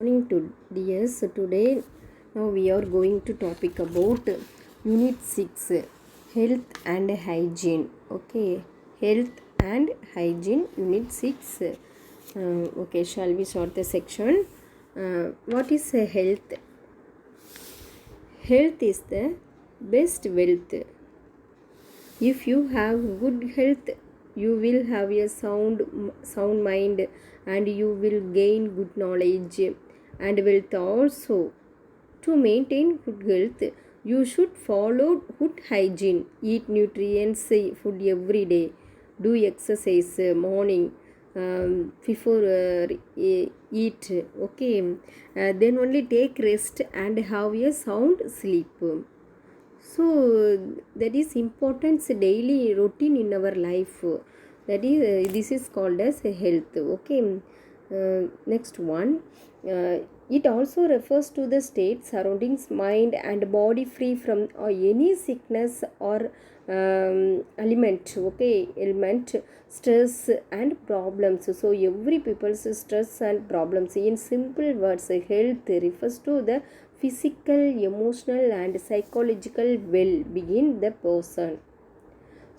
Morning to dears. So today now we are going to topic about unit 6 health and hygiene. Okay, health and hygiene unit 6. Okay, shall we start the section? What is health? Health is the best wealth. If you have good health, you will have a sound mind, and you will gain good knowledge and wealth also. To maintain good health, you should follow good hygiene, eat nutrients food every day, do exercise morning before eat. Okay, then only take rest and have a sound sleep. So that is importance daily routine in our life. That is this is called as health. Okay, next one, it also refers to the state surroundings mind and body free from any sickness or element, stress and problems. So every people's stress and problems, in simple words, health refers to the physical, emotional and psychological well-being the person.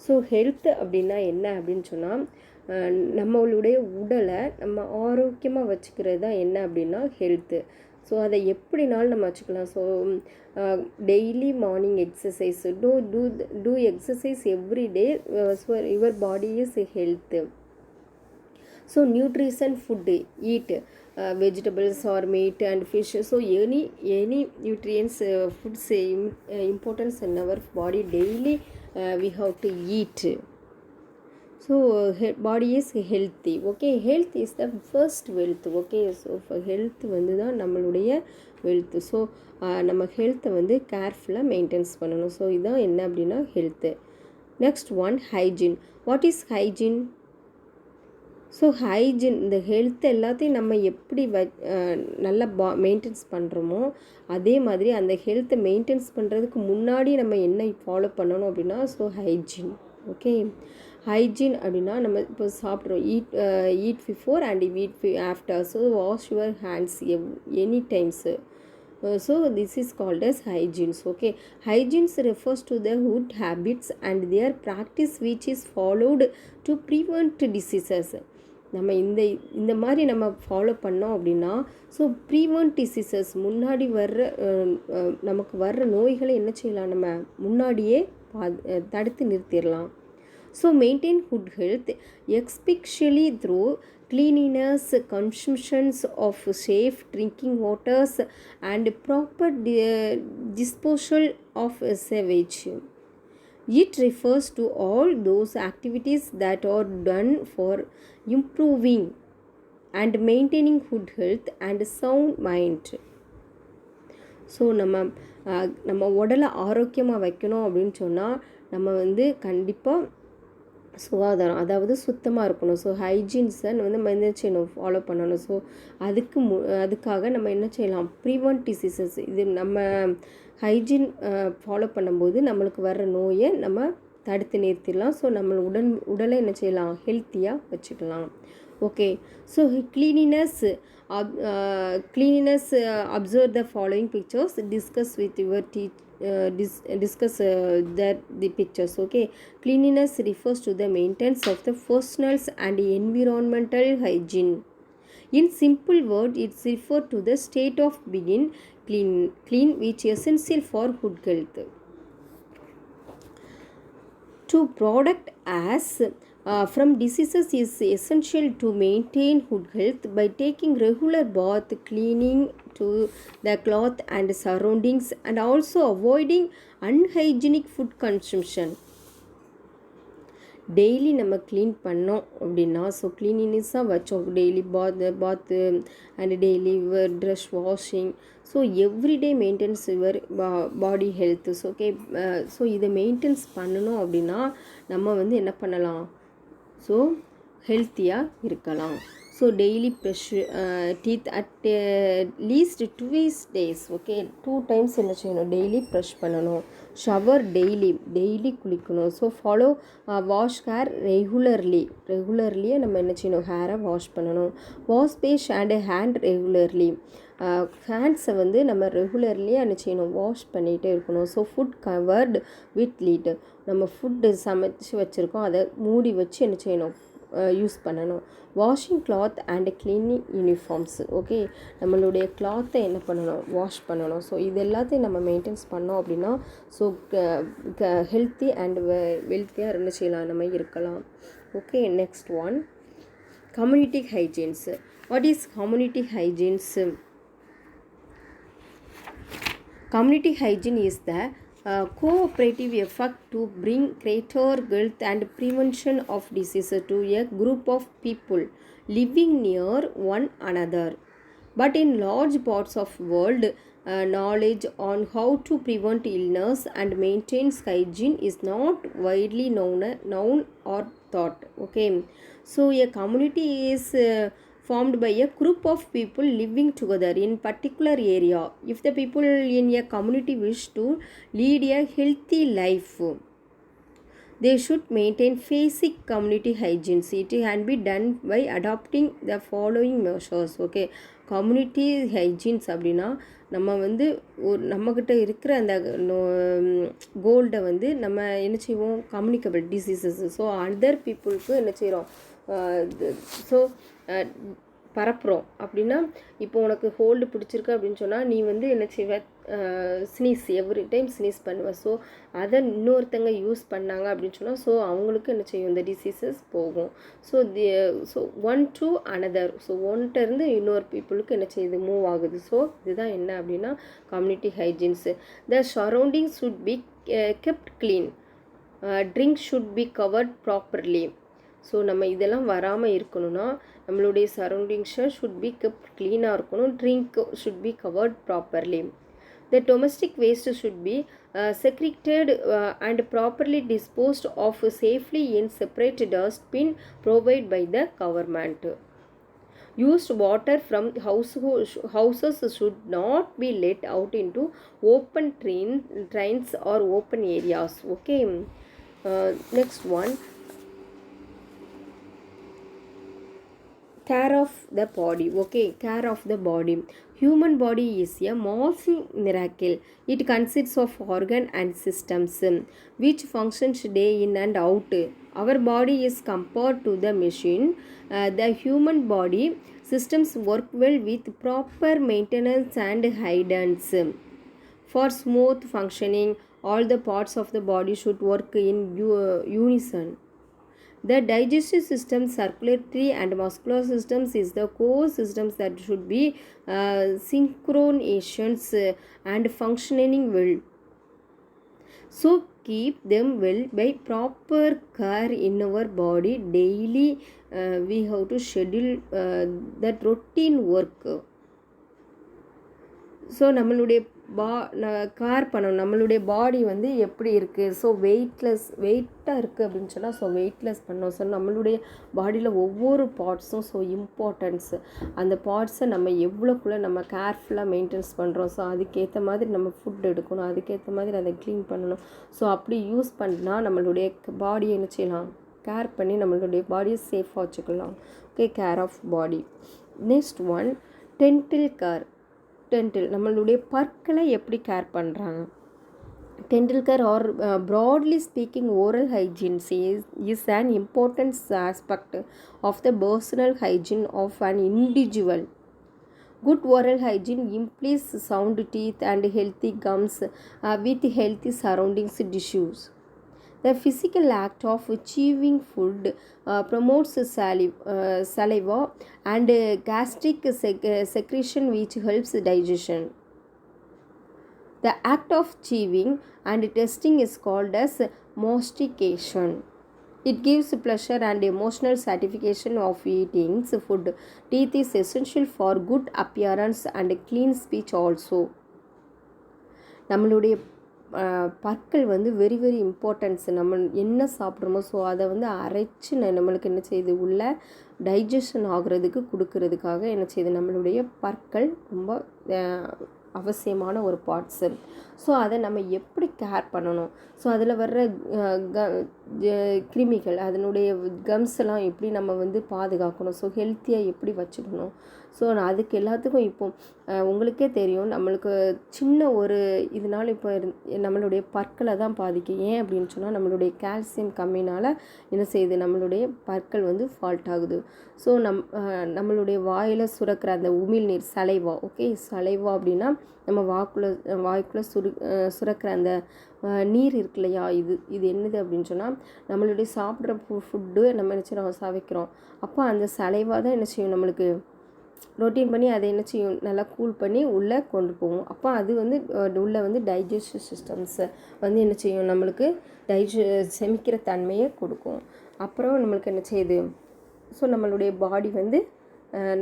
So health அப்படின்னா என்ன அப்படின்னு சொன்னால், நம்மளுடைய உடலை நம்ம ஆரோக்கியமாக வச்சுக்கிறது தான் என்ன அப்படின்னா ஹெல்த்து. ஸோ அதை எப்படினாலும் நம்ம வச்சுக்கலாம். So daily morning exercise, do exercise every day, your body is health. So nutrition food, eat vegetables or meat and fish. So any nutrients foods importance in our body daily we have to eat. So body is healthy. Okay, health is the first wealth. Okay, so for health வந்து தான் நம்மளுடைய wealth. So நம்ம ஹெல்த்தை வந்து கேர்ஃபுல்லாக maintenance பண்ணணும். So இதுதான் என்ன அப்படின்னா health. Next one, hygiene. What is hygiene? So hygiene, இந்த ஹெல்த் எல்லாத்தையும் நம்ம எப்படி நல்லா மெயின்டைன்ஸ் பண்ணுறோமோ அதே மாதிரி அந்த ஹெல்த்தை மெயின்டைன்ஸ் பண்ணுறதுக்கு முன்னாடி நம்ம என்ன ஃபாலோ பண்ணணும் அப்படின்னா ஸோ ஹைஜீன். ஓகே, ஹைஜீன் அப்படின்னா நம்ம இப்போ சாப்பிட்றோம், eat before and eat after. So wash your hands any times. So this is called as hygienes. Okay, hygienes refers to the good habits and their practice which is followed to prevent diseases. நம்ம இந்த மாதிரி நம்ம follow பண்ணோம் அப்படின்னா so prevent diseases, முன்னாடி நமக்கு வர்ற நோய்களை என்ன செய்யலாம், நம்ம முன்னாடியே தடுத்து நிறுத்திடலாம். So maintain good health especially through cleanliness, consumptions of safe drinking waters and proper disposal of sewage. It refers to all those activities that are done for improving and maintaining good health and sound mind. So நம்ம உடலை ஆரோக்கியமாக வைக்கணும் அப்படின்னு சொன்னால் நம்ம வந்து கண்டிப்பாக சுகாதாரம், அதாவது சுத்தமாக இருக்கணும். ஸோ ஹைஜீன்ஸை வந்து நம்ம என்ன செய்யணும், ஃபாலோ பண்ணணும். ஸோ அதுக்காக நம்ம என்ன செய்யலாம், ப்ரிவென்ட் டிசீசஸ். இது நம்ம ஹைஜீன் ஃபாலோ பண்ணும்போது நம்மளுக்கு வர்ற நோயை நம்ம தடுத்து நிறுத்திடலாம். ஸோ நம்ம உடலை என்ன செய்யலாம், ஹெல்த்தியாக வச்சுக்கலாம். Okay, so cleanliness, observe the following pictures, discuss with your discuss that the pictures. Okay, cleanliness refers to the maintenance of the personal and environmental hygiene. In simple word, it's referred to the state of being clean which is essential for good health. To protect us from diseases is essential to maintain good health by taking regular bath, cleaning to the cloth and surroundings, and also avoiding unhygienic food consumption. Daily நம்ம clean பண்ணோம் அப்படின்னா, so க்ளீனினஸாக வச்சோம், daily bath and daily dress washing. So everyday maintenance your body health. So okay, so இதை maintenance பண்ணணும் அப்படின்னா நம்ம வந்து என்ன பண்ணலாம், ஸோ ஹெல்த்தியாக இருக்கலாம். So daily brush teeth at least 2 days. Okay, 2 times என்ன செய்யணும், டெய்லி ப்ரஷ் பண்ணணும். ஷவர் டெய்லி குளிக்கணும். ஸோ ஃபாலோ வாஷ் ஹேர் ரெகுலர்லியே நம்ம என்ன செய்யணும், ஹேரை வாஷ் பண்ணணும். Wash face and hand regularly. ஹேண்ட்ஸை வந்து நம்ம ரெகுலர்லி என்ன செய்யணும், வாஷ் பண்ணிகிட்டே இருக்கணும். So food covered with lid, நம்ம ஃபுட்டு சமைச்சு வச்சுருக்கோம், அதை மூடி வச்சு என்ன செய்யணும், யூஸ் பண்ணணும். Washing cloth and cleaning uniforms. Okay, நம்மளுடைய கிளாத்தை என்ன பண்ணணும், வாஷ் பண்ணணும். ஸோ இது எல்லாத்தையும் நம்ம மெயின்டைன்ஸ் பண்ணோம் அப்படின்னா ஸோ ஹெல்த்தி அண்ட் வெல்த்தியாக என்ன செய்யலாம், நம்ம இருக்கலாம். Okay, next one, community hygienes. What is community hygienes? Community hygiene is the cooperative effort to bring greater health and prevention of diseases to a group of people living near one another. But in large parts of world, knowledge on how to prevent illness and maintain hygiene is not widely known or taught. Okay, so a community is formed by a group of people living together in particular area. If the people in a community wish to lead a healthy life, they should maintain basic community hygiene. It can be done by adopting the following measures. Okay, community hygienes அப்படின்னா நம்ம வந்து நம்மக்கிட்ட இருக்கிற அந்த கோல்டை வந்து நம்ம என்ன செய்வோம், கம்யூனிகபிள் டிசீசஸ், ஸோ அதர் பீப்புளுக்கு என்ன செய்கிறோம், ஸோ பரப்புகிறோம். அப்படின்னா இப்போ உனக்கு ஹோல்டு பிடிச்சிருக்கு அப்படின்னு சொன்னால் நீ வந்து என்ன செய்வ, ஸ்னீஸ் எவ்ரி டைம் ஸ்னீஸ் பண்ணுவேன். ஸோ அதை இன்னொருத்தங்க யூஸ் பண்ணாங்க அப்படின்னு சொன்னால் ஸோ அவங்களுக்கு என்ன செய்யும், இந்த டிசீசஸ் போகும். So one to another, so ஒன்கிட்டருந்து இன்னொரு பீப்புளுக்கு என்ன செய்யுது, மூவ் ஆகுது. ஸோ இதுதான் என்ன அப்படின்னா community hygienes. The surrounding should be kept clean, drink should be covered properly. So நம்ம இதெல்லாம் வராமல் இருக்கணும்னா நம்மளுடைய சரௌண்டிங்ஸை ஷுட் பி கெப்ட் க்ளீனாக இருக்கணும், drink should be covered properly. The domestic waste should be segregated and properly disposed of safely in separate dustbin provided by the government. Used water from houses should not be let out into open drains or open areas. Okay, next one, care of the body. Okay, care of the body. Human body is a morphing miracle. It consists of organ and systems which functions day in and out. Our body is compared to the machine. The human body systems work well with proper maintenance and guidance. For smooth functioning, all the parts of the body should work in unison. The digestive system, circulatory and muscular systems is the core systems that should be synchronizations and functioning well. So keep them well by proper care in our body. Daily we have to schedule that routine work. So நம்மளுடைய care பண்ணணும், நம்மளுடைய பாடி வந்து எப்படி இருக்குது, so வெயிட்டாக இருக்குது அப்படின்னு சொன்னால் ஸோ வெயிட்லெஸ் பண்ணோம். ஸோ நம்மளுடைய பாடியில் ஒவ்வொரு பார்ட்ஸும் ஸோ இம்பார்ட்டன்ஸு, அந்த பார்ட்ஸை நம்ம எவ்வளோக்குள்ளே நம்ம கேர்ஃபுல்லாக மெயின்டைன்ஸ் பண்ணுறோம். ஸோ அதுக்கேற்ற மாதிரி நம்ம ஃபுட் எடுக்கணும், அதுக்கேற்ற மாதிரி அதை க்ளீன் பண்ணணும். ஸோ அப்படி யூஸ் பண்ணால் நம்மளுடைய பாடியை என்ன செய்யலாம், கேர் பண்ணி நம்மளுடைய பாடியை சேஃபாக வச்சுக்கலாம். Okay, care of body. Next one, dental care. Dental, நம்மளுடைய பற்களை எப்படி கேர் பண்ணுறாங்க. Dental care are broadly speaking oral hygiene is an important aspect of the personal hygiene of an individual. Good oral hygiene implies sound teeth and healthy gums with healthy surroundings tissues. The physical act of chewing food promotes saliva and gastric secretion which helps digestion. The act of chewing and tasting is called as mastication. It gives pleasure and emotional satisfaction of eating food. Teeth is essential for good appearance and clean speech also. நம்மளுடைய பற்கள் வந்து very very importance. நம்ம என்ன சாப்பிட்றோமோ so அதை வந்து அரைச்சி நம்மளுக்கு என்ன செய்யுது, உள்ள டைஜஷன் ஆகுறதுக்கு கொடுக்கறதுக்காக என்ன செய்யுது, நம்மளுடைய பற்கள் ரொம்ப அவசியமான ஒரு பார்ட்ஸு. ஸோ அதை நம்ம எப்படி கேர் பண்ணணும், ஸோ அதில் வர்ற கிருமிகள், அதனுடைய கம்ஸ் எல்லாம் எப்படி நம்ம வந்து பாதுகாக்கணும், ஸோ ஹெல்த்தியாக எப்படி வச்சுக்கணும். ஸோ நான் அதுக்கு எல்லாத்துக்கும் இப்போ உங்களுக்கே தெரியும், நம்மளுக்கு சின்ன ஒரு இதனால் இப்போ நம்மளுடைய பற்களை தான் பாதிக்கும். ஏன் அப்படின்னு சொன்னால் நம்மளுடைய கால்சியம் கம்மினால் என்ன செய்யுது, நம்மளுடைய பற்கள் வந்து ஃபால்ட் ஆகுது. ஸோ நம்மளுடைய வாயில் சுரக்கிற அந்த உமிழ்நீர் சலைவா, ஓகே, சலைவா அப்படின்னா நம்ம வாய்க்குள்ளே சுரக்கிற அந்த நீர் இருக்கு இல்லையா, இது என்னது அப்படின்னு சொன்னால் நம்மளுடைய சாப்பிட்ற ஃபுட்டு நம்ம என்ன செய்யறோம், சவைக்கிறோம். அப்போ அந்த சலைவா தான் என்ன செய்யும், நம்மளுக்கு ரொட்டீன் பண்ணி அதை என்ன செய்யும், நல்லா கூல் பண்ணி உள்ளே கொண்டு போகும். அப்போ அது வந்து உள்ளே வந்து டைஜஸ்டிவ் சிஸ்டம்ஸை வந்து என்ன செய்யும், நம்மளுக்கு செமிக்கிற தன்மையை கொடுக்கும். அப்புறம் நம்மளுக்கு என்ன செய்யுது, ஸோ நம்மளுடைய பாடி வந்து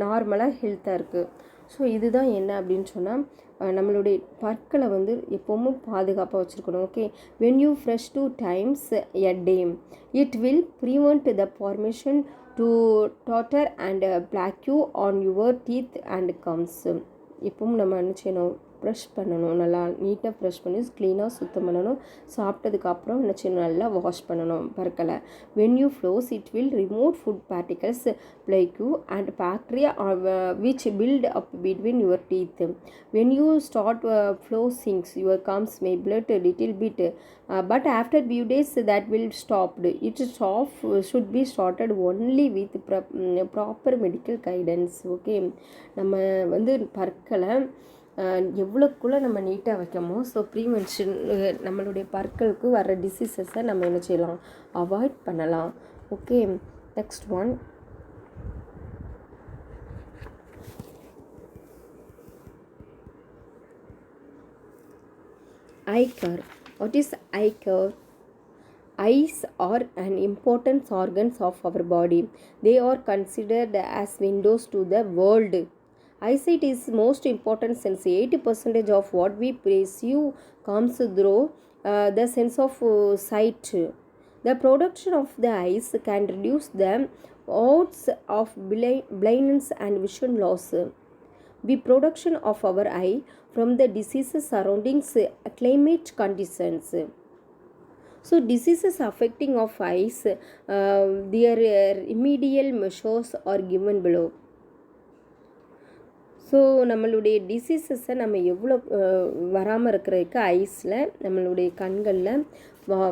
நார்மலாக ஹெல்த்தாக இருக்குது. ஸோ இதுதான் என்ன அப்படின்னு சொன்னால் நம்மளுடைய பற்களை வந்து எப்போவும் பாதுகாப்பாக வச்சுருக்கணும். Okay, when you brush 2 times a day it will prevent the formation to tartar and plaque on your teeth and gums. எப்பவும் நம்ம என்ன செய்யணும், ப்ரஷ் பண்ணணும், நல்லா நீட்டாக ப்ரஷ் பண்ணி க்ளீனாக சுத்தம் பண்ணணும். சாப்பிட்டதுக்கப்புறம் என்ன செய்யணும், நல்லா வாஷ் பண்ணணும் பற்களை. when you floss it will remove food particles, plaque and bacteria which build up between your teeth. when you start flossing your gums may blood a little bit, but after few days that will stop. It should be started only with proper medical guidance. Okay, நம்ம வந்து பற்களை எவ்வளோக்குள்ளே நம்ம நீட்டாக வைக்கமோ, so prevention நம்மளுடைய பற்களுக்கு வர டிசீசஸை நம்ம என்ன செய்யலாம், அவாய்ட் பண்ணலாம். Okay, next one, eye care. What is eye care? Eyes are an important organs of our body. They are considered as windows to the world. Eyesight is most important since 80% of what we perceive comes through the sense of sight. The production of the eyes can reduce the odds of blindness and vision loss. The production of our eye from the diseases surrounding climate conditions. So diseases affecting of eyes, their remedial measures are given below. So நம்மளுடைய டிசீசஸை நம்ம எவ்வளோ வராமல் இருக்கிறதுக்கு ஐஸில் நம்மளுடைய கண்களில்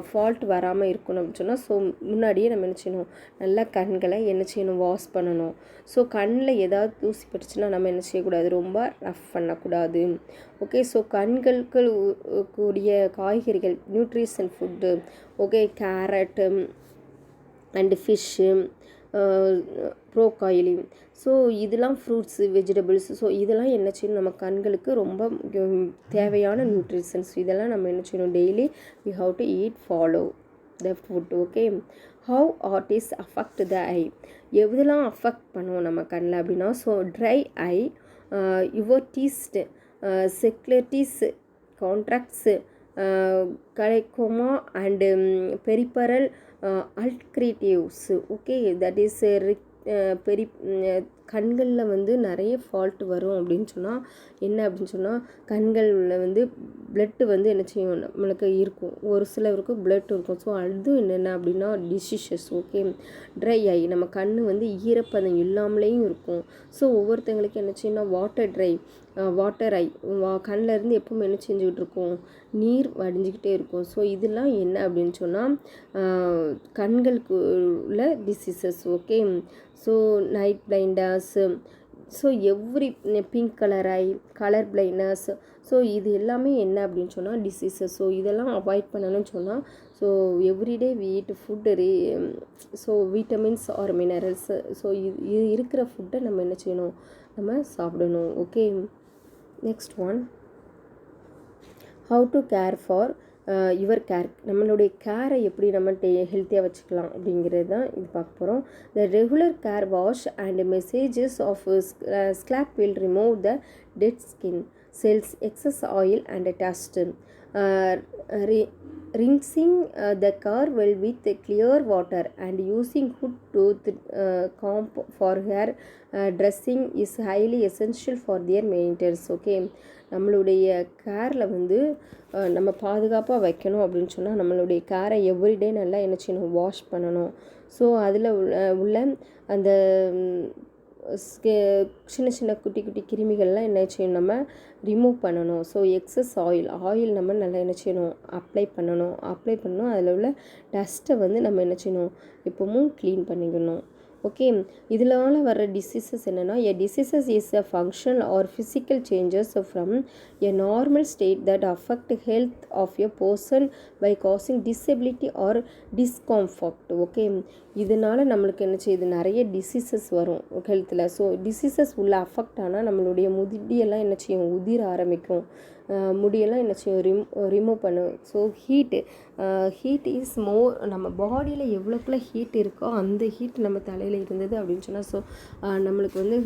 fault வராமல் இருக்கணும் அப்படின்னு சொன்னால், ஸோ முன்னாடியே நம்ம என்ன செய்யணும், நல்லா கண்களை என்ன செய்யணும், வாஷ் பண்ணணும். ஸோ கண்ணில் ஏதாவது தூசி பட்டுச்சுன்னா நம்ம என்ன செய்யக்கூடாது, ரொம்ப ரஃப் பண்ணக்கூடாது. ஓகே, ஸோ கண்களுக்கு கூடிய காய்கறிகள், nutrition food, okay, carrot and fish, broccoli, so இதெல்லாம் ஃப்ரூட்ஸு, வெஜிடபிள்ஸ், ஸோ இதெல்லாம் என்ன செய்யணும், நம்ம கண்களுக்கு ரொம்ப தேவையான நியூட்ரிஷன்ஸ். இதெல்லாம் நம்ம என்ன செய்யணும், daily we have to eat, follow the food. Okay, how artists affect the eye. எதெல்லாம் அஃபெக்ட் பண்ணுவோம் நம்ம கண்ணில் அப்படின்னா, so dry eye, uveitis, scleritis, cataracts, glaucoma and peripheral ulceratives. Okay, that is கண்களில் வந்து நிறைய ஃபால்ட் வரும் அப்படின்னு சொன்னால் என்ன அப்படின்னு சொன்னால், கண்களில் வந்து பிளட்டு வந்து என்ன செய்யும், நம்மளுக்கு இருக்கும், ஒரு சிலருக்கு பிளட் இருக்கும். ஸோ அது என்னென்ன அப்படின்னா டிசீசஸ். ஓகே, ட்ரை ஐ, நம்ம கண் வந்து ஈரப்பதம் இல்லாமலேயும் இருக்கும். ஸோ ஒவ்வொருத்தங்களுக்கு என்ன செய்யணும், வாட்டர் ஐ, கண்ணில் இருந்து எப்பவும் என்ன செஞ்சுக்கிட்டு இருக்கும், நீர் வடிஞ்சிக்கிட்டே இருக்கும். ஸோ இதெல்லாம் என்ன அப்படின்னு சொன்னால் கண்களுக்கு உள்ள diseases. Okay, so night blinders, so every pink colour eye, colour blindness, so இது எல்லாமே என்ன அப்படின்னு சொன்னால் டிசீசஸ். ஸோ இதெல்லாம் அவாய்ட் பண்ணணும்னு சொன்னால், ஸோ எவ்ரிடே வீட் food so vitamins R minerals, so இது இருக்கிற ஃபுட்டை நம்ம என்ன செய்யணும், நம்ம சாப்பிடணும். Okay, next one, how to care for your care. நம்மளுடைய கேரை எப்படி நம்ம ஹெல்த்தியாக வச்சுக்கலாம் அப்படிங்கிறது தான் இது பார்க்க போகிறோம். The regular care wash and massages of scalp will remove the dead skin cells, excess oil and dust. Rinsing the car well with clear water and using good tooth comb for hair dressing is highly essential for their maintenance. Okay, நம்மளுடைய கேரில் வந்து நம்ம பாதுகாப்பாக வைக்கணும் அப்படின்னு சொன்னால் நம்மளுடைய கேரை everyday நல்லா என்ன செய்யணும், வாஷ் பண்ணணும். ஸோ அதில் உள்ள அந்த சின்ன சின்ன குட்டி குட்டி கிருமிகள்லாம் என்ன செய்யணும், நம்ம ரிமூவ் பண்ணணும். ஸோ எக்ஸஸ் ஆயில் நம்ம நல்லா என்ன செய்யணும், அப்ளை பண்ணணும். அதில் உள்ள டஸ்ட்டை வந்து நம்ம என்ன செய்யணும், எப்பவும் க்ளீன் பண்ணிக்கணும். ஓகே, இதனால் வர டிசீசஸ் என்னென்னா, a diseases is a functional or physical changes from a normal state that affect health of a person by causing disability or discomfort. Okay, இதனால் நம்மளுக்கு என்ன செய்யுது, நிறைய டிசீசஸ் வரும் ஹெல்த்தில். ஸோ டிசீசஸ் உள்ள அஃபெக்ட் ஆனால் நம்மளுடைய முடியெல்லாம் என்ன செய்யும், உதிர ஆரம்பிக்கும். முடியெல்லாம் என்ன செய்யும், ரிமூவ் பண்ணும். ஸோ ஹீட் இஸ் மோர், நம்ம பாடியில் எவ்வளோக்குள்ள ஹீட் இருக்கோ அந்த ஹீட் நம்ம தலையில் இருந்தது அப்படின்னு சொன்னால், ஸோ நம்மளுக்கு வந்து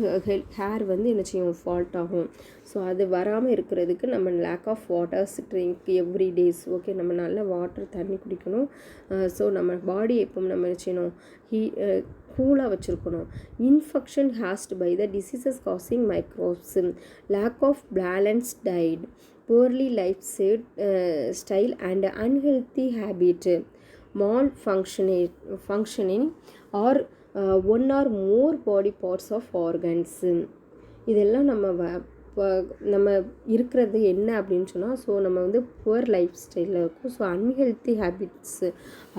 ஹேர் வந்து என்ன செய்யும், ஃபால்ட் ஆகும். ஸோ அது வராமல் இருக்கிறதுக்கு நம்ம lack of waters drink every days. Okay, நம்ம நல்ல வாட்டர் தண்ணி குடிக்கணும். ஸோ நம்ம பாடி எப்போ நம்ம என்ன செய்யணும், கூலாக வச்சுருக்கணும். Infection host by the diseases causing microbes, lack of balance diet, poorly life style and unhealthy habit, malfunctioning or one or more body parts of organs. இதெல்லாம் நம்ம இருக்கிறது என்ன அப்படின்னு சொன்னால், ஸோ நம்ம வந்து புவர் லைஃப் ஸ்டைலில் இருக்கும். ஸோ அன்ஹெல்த்தி ஹேபிட்ஸு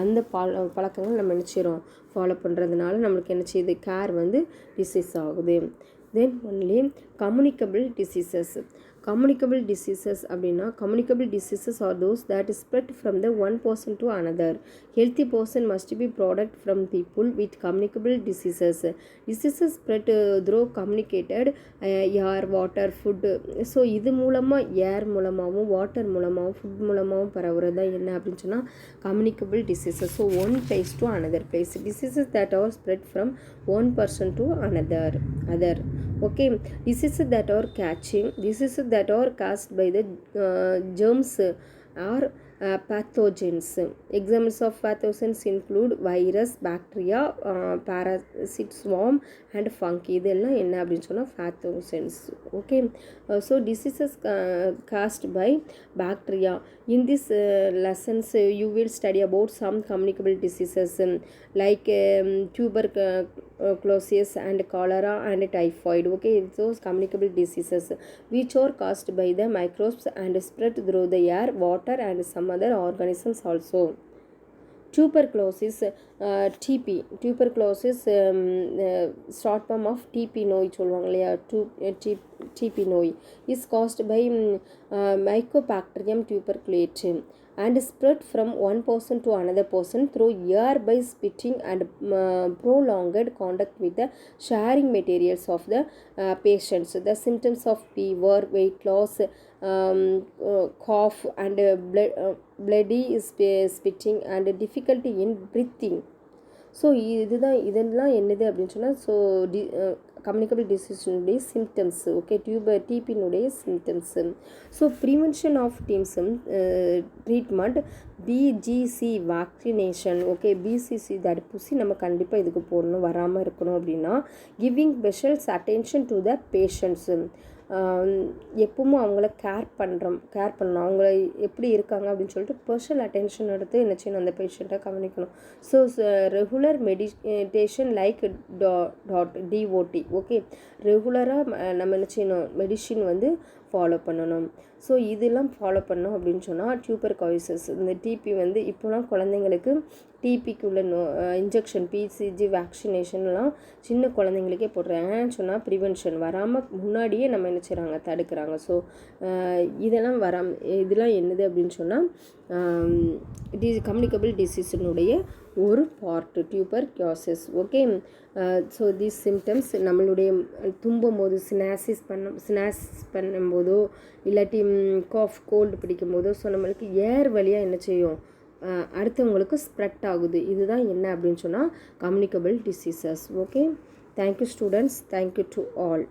அந்த பழக்கங்கள் நம்ம என்ன செய்கிறோம், ஃபாலோ பண்ணுறதுனால நம்மளுக்கு என்ன செய்யுது, கேர் வந்து டிசீஸ் ஆகுது. தென் ஒன்லி கம்யூனிகபிள் டிசீசஸ் அப்படின்னா, communicable diseases are those that spread from the one person to another. Healthy person must be product from people with communicable diseases spread throw communicated air, water, food. So இது மூலமாக ஏர் மூலமாகவும் water மூலமாகவும் food மூலமாகவும் பரவுறது தான் என்ன அப்படின்னு சொன்னால் communicable diseases. So one place to another place, diseases that R spread from one person to other. Okay, diseases that are caused by the germs or pathogens. Examples of pathogens include virus, bacteria, parasite, swarm and fungi. இதெல்லாம் என்ன அப்படின்னு சொன்னால் pathogens. Okay, so diseases caused by bacteria. In this lessons you will study about some communicable diseases like tuberculosis and cholera and typhoid. Okay, those communicable diseases which are caused by the microbes and spread through the air, water and some other organisms also. Tuberculosis, TB, short form of TB நோய் சொல்லுவாங்க இல்லையா, TB நோய் is caused by Mycobacterium tuberculosis and spread from one person to another person through air by spitting and prolonged contact with the sharing materials of the patients. The symptoms of fever, weight loss, cough and bloody spitting and difficulty in breathing. So இதெல்லாம் என்னது அப்படின்னு சொன்னால், so communicable டிசீஸினுடைய symptoms. Okay, டிபினுடைய symptoms. So prevention of treatment BCG vaccination. Okay, BCG தடுப்பூசி நம்ம கண்டிப்பாக இதுக்கு போடணும், வராமல் இருக்கணும். அப்படின்னா giving specials attention to the patients, எப்பவும் அவங்கள கேர் பண்ணணும், அவங்கள எப்படி இருக்காங்க அப்படின்னு சொல்லிட்டு பர்சனல் அட்டென்ஷன் எடுத்து என்ன செய்யணும், அந்த பேஷண்ட்டை கவனிக்கணும். So regular meditation like DOT. Okay, ரெகுலராக நம்ம என்ன செய்யணும், மெடிசின் வந்து ஃபாலோ பண்ணணும். ஸோ இதெல்லாம் ஃபாலோ பண்ணோம் அப்படின்னு சொன்னால் டியூபர்குலோசிஸ், இந்த டிபி வந்து இப்போலாம் குழந்தைங்களுக்கு டிபிக்கு உள்ள இன்ஜெக்ஷன் பிசிஜி வேக்சினேஷன்லாம் சின்ன குழந்தைங்களுக்கே போடுறாங்கன்னு சொன்னால் ப்ரிவென்ஷன் வராமல் முன்னாடியே நம்ம என்ன செய்கிறாங்க, தடுக்கிறாங்க. ஸோ இதெல்லாம் என்னது அப்படின்னு சொன்னால் கம்யூனிகபிள் டிசீஸினுடைய ஒரு part tuberculosis. Okay, so these symptoms நம்மளுடைய தும்பும் போது ஸ்னாசிஸ் பண்ணும்போதோ இல்லாட்டி காஃப் கோல்டு பிடிக்கும் போதோ, ஸோ நம்மளுக்கு ஏர் வழியாக என்ன செய்யும், அடுத்தவங்களுக்கு ஸ்ப்ரெட் ஆகுது. இதுதான் என்ன அப்படின்னு சொன்னால் communicable diseases. Okay, thank you students, thank you to all.